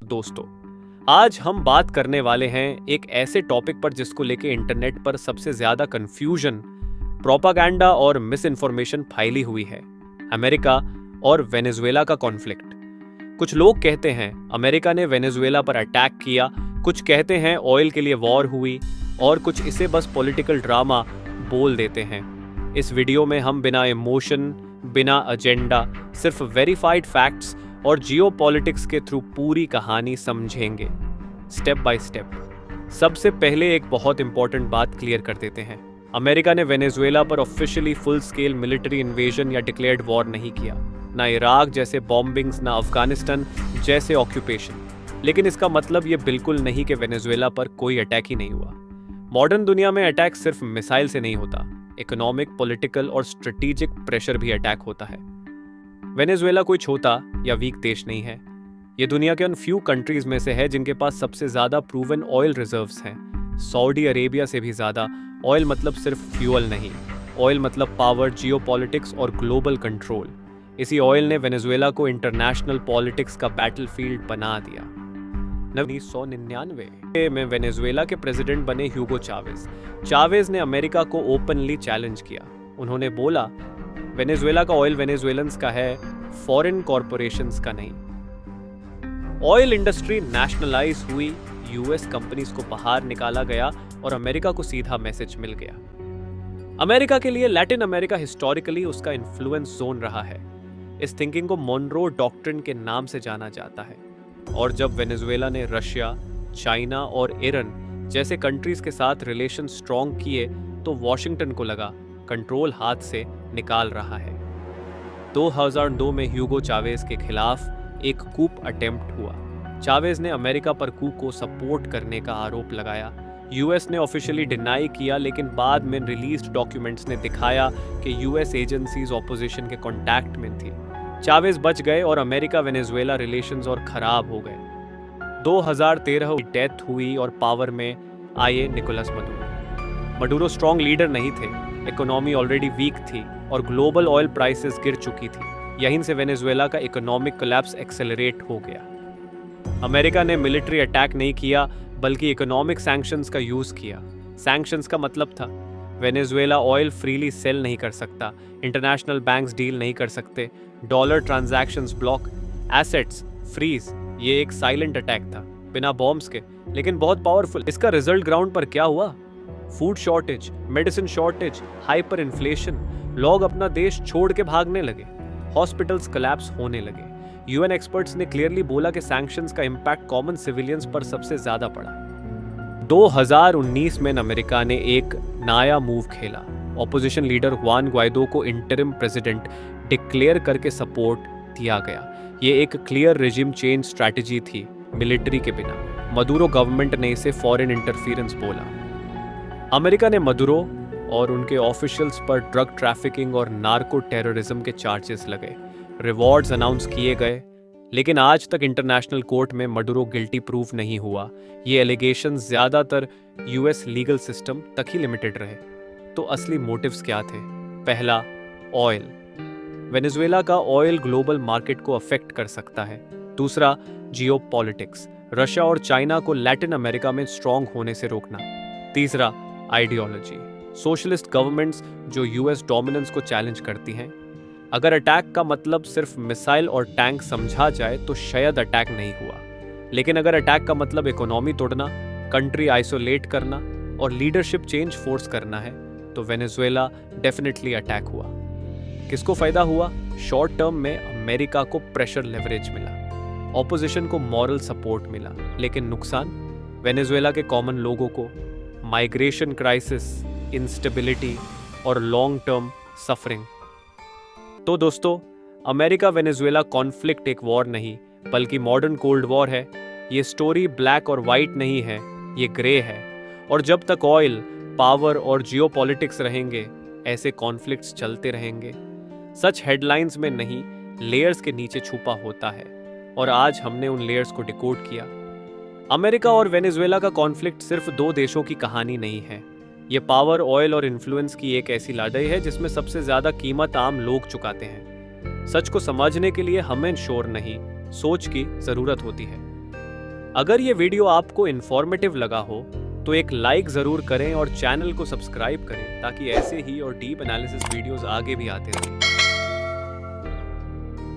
दोस्तों, आज हम बात करने वाले हैं एक ऐसे टॉपिक पर जिसको लेके इंटरनेट पर सबसे ज्यादा कंफ्यूजन, प्रोपागेंडा और मिस इन्फॉर्मेशन फैली हुई है। अमेरिका और वेनेजुएला का कॉन्फ्लिक्ट। कुछ लोग कहते हैं अमेरिका ने वेनेजुएला पर अटैक किया, कुछ कहते हैं ऑयल के लिए वॉर हुई और कुछ इसे बस पॉलिटिकल ड्रामा बोल देते हैं। इस वीडियो में हम बिना इमोशन, बिना एजेंडा, सिर्फ वेरीफाइड फैक्ट्स और जियोपॉलिटिक्स के थ्रू पूरी कहानी समझेंगे, स्टेप बाय स्टेप। सबसे पहले एक बहुत इंपॉर्टेंट बात क्लियर कर देते हैं। अमेरिका ने वेनेजुएला पर officially full scale military invasion या डिक्लेयर्ड वॉर नहीं किया, ना इराक जैसे बॉम्बिंग्स, ना अफगानिस्तान जैसे ऑक्यूपेशन। लेकिन इसका मतलब ये बिल्कुल नहीं कि वेनेजुएला पर कोई अटैक ही नहीं हुआ। मॉडर्न दुनिया में अटैक सिर्फ मिसाइल से नहीं होता, इकोनॉमिक, पॉलिटिकल और स्ट्रेटेजिक प्रेशर भी अटैक होता है। वेनेजुएला कोई छोटा या वीक देश नहीं है। ये दुनिया के उन फ्यू कंट्रीज में से है जिनके पास सबसे ज्यादा प्रूवन ऑयल रिजर्व्स हैं। सऊदी अरेबिया से भी ज्यादा। ऑयल मतलब सिर्फ फ्यूल नहीं, ऑयल मतलब पावर, जियोपॉलिटिक्स और ग्लोबल कंट्रोल। इसी ऑयल ने वेनेजुएला को इंटरनेशनल पॉलिटिक्स का बैटलफील्ड बना दिया। 1999 में वेनेजुएला के प्रेसिडेंट बने ह्यूगो चावेज। चावेज ने अमेरिका को ओपनली चैलेंज किया। उन्होंने बोला, वेनेजुएला का ऑयल वेनेजुएलन्स का है, फॉरेन कॉरपोरेशंस का नहीं। ऑयल इंडस्ट्री नेशनलाइज हुई, यूएस कंपनीज को बाहर निकाला गया और अमेरिका को सीधा मैसेज मिल गया। अमेरिका के लिए लैटिन अमेरिका हिस्टोरिकली उसका इन्फ्लुएंस जोन रहा है। इस थिंकिंग को मोनरो डॉक्ट्रिन के नाम से जाना जाता है। और जब वेनेजुएला ने रशिया, चाइना और ईरान जैसे कंट्रीज के साथ रिलेशन स्ट्रॉन्ग किए तो वॉशिंगटन को लगा कंट्रोल हाथ से निकाल रहा है। 2002 में ह्यूगो चावेज के खिलाफ एक कूप अटेम्प्ट हुआ। चावेज ने अमेरिका पर कूप को सपोर्ट करने का आरोप लगाया। यूएस ने ऑफिशियली डिनाई किया, लेकिन बाद में रिलीज्ड डॉक्यूमेंट्स ने दिखाया कि यूएस एजेंसीज ऑपोजिशन के कांटेक्ट में थी। चावेज बच गए और अमेरिका वेनेजुएला रिलेशंस और खराब हो गए। 2013 की डेथ हुई और पावर में आए Nicholas Maduro. Maduro strong leader नहीं थे, इकोनॉमी ऑलरेडी वीक थी और ग्लोबल ऑयल प्राइसेस गिर चुकी थी। यहीं से वेनेजुएला का इकोनॉमिक कोलैप्स एक्सेलरेट हो गया। अमेरिका ने मिलिट्री अटैक नहीं किया, बल्कि इकोनॉमिक सैंक्शंस का यूज किया। सैंक्शंस का मतलब था वेनेजुएला ऑयल फ्रीली सेल नहीं कर सकता, इंटरनेशनल बैंक्स डील नहीं कर सकते, dollar transactions block, assets freeze. ये एक साइलेंट अटैक था, बिना बॉम्ब्स के, लेकिन बहुत पावरफुल। इसका रिजल्ट ग्राउंड पर क्या हुआ? Food shortage, medicine shortage, hyper inflation. लोग अपना देश छोड़ के भागने लगे, हॉस्पिटल्स कोलैप्स होने लगे। यूएन एक्सपर्ट्स ने क्लियरली बोला कि सैंक्शंस का इंपैक्ट कॉमन सिविलियंस पर सबसे ज्यादा पड़ा। 2019 में अमेरिका ने एक नया मूव खेला। ऑपोजिशन लीडर हुआन ग्वाइडो को इंटरिम प्रेसिडेंट डिक्लेयर करके सपोर्ट दिया गया। ये एक क्लियर रेजिम चेंज स्ट्रैटेजी थी, मिलिट्री के बिना। मदुरो गवर्नमेंट ने इसे फॉरेन इंटरफेरेंस बोला। अमेरिका ने मदुरो और उनके ऑफिशियल्स पर ड्रग ट्रैफिकिंग और नार्को टेररिज्म के चार्जेस लगे। रिवॉर्ड्स अनाउंस किए गए, लेकिन आज तक इंटरनेशनल कोर्ट में मडुरो गिल्टी प्रूफ नहीं हुआ। ये एलिगेशंस ज्यादातर यूएस लीगल सिस्टम तक ही लिमिटेड रहे। तो असली मोटिव्स क्या थे? पहला, ऑयल। वेनेजुएला का ऑयल ग्लोबल मार्केट को अफेक्ट कर सकता है। दूसरा, जियोपॉलिटिक्स, रशिया और चाइना को लैटिन अमेरिका में स्ट्रांग होने से रोकना। तीसरा, आइडियोलॉजी, सोशलिस्ट गवर्नमेंट्स जो यूएस डोमिनेंस को चैलेंज करती हैं। अगर अटैक का मतलब सिर्फ मिसाइल और टैंक समझा जाए तो शायद अटैक नहीं हुआ, लेकिन अगर अटैक का मतलब इकोनॉमी तोड़ना, कंट्री आइसोलेट करना और लीडरशिप चेंज फोर्स करना है, तो वेनेजुएला डेफिनेटली अटैक हुआ। किसको फायदा हुआ? शॉर्ट टर्म में अमेरिका को प्रेशर लेवरेज मिला, ऑपोजिशन को मॉरल सपोर्ट मिला, लेकिन नुकसान वेनेजुएला के कॉमन लोगों को, माइग्रेशन क्राइसिस, इंस्टेबिलिटी और लॉन्ग टर्म सफरिंग। तो दोस्तों, अमेरिका वेनेजुएला कॉन्फ्लिक्ट एक वॉर नहीं, बल्कि मॉडर्न कोल्ड वॉर है। ये स्टोरी ब्लैक और वाइट नहीं है, ये ग्रे है। और जब तक ऑयल, पावर और जियोपॉलिटिक्स रहेंगे, ऐसे कॉन्फ्लिक्ट्स चलते रहेंगे। सच हेडलाइंस में नहीं, लेयर्स के नीचे छुपा होता है, और आज हमने उन लेयर्स को डिकोड किया। अमेरिका और वेनेजुएला का कॉन्फ्लिक्ट सिर्फ दो देशों की कहानी नहीं है। ये पावर, ऑयल और इन्फ्लुएंस की एक ऐसी लड़ाई है जिसमें सबसे ज्यादा कीमत आम लोग चुकाते हैं। सच को समझने के लिए हमें शोर नहीं, सोच की जरूरत होती है। अगर ये वीडियो आपको इन्फॉर्मेटिव लगा हो तो एक लाइक जरूर करें और चैनल को सब्सक्राइब करें ताकि ऐसे ही और डीप एनालिसिस वीडियोस आगे भी आते रहें।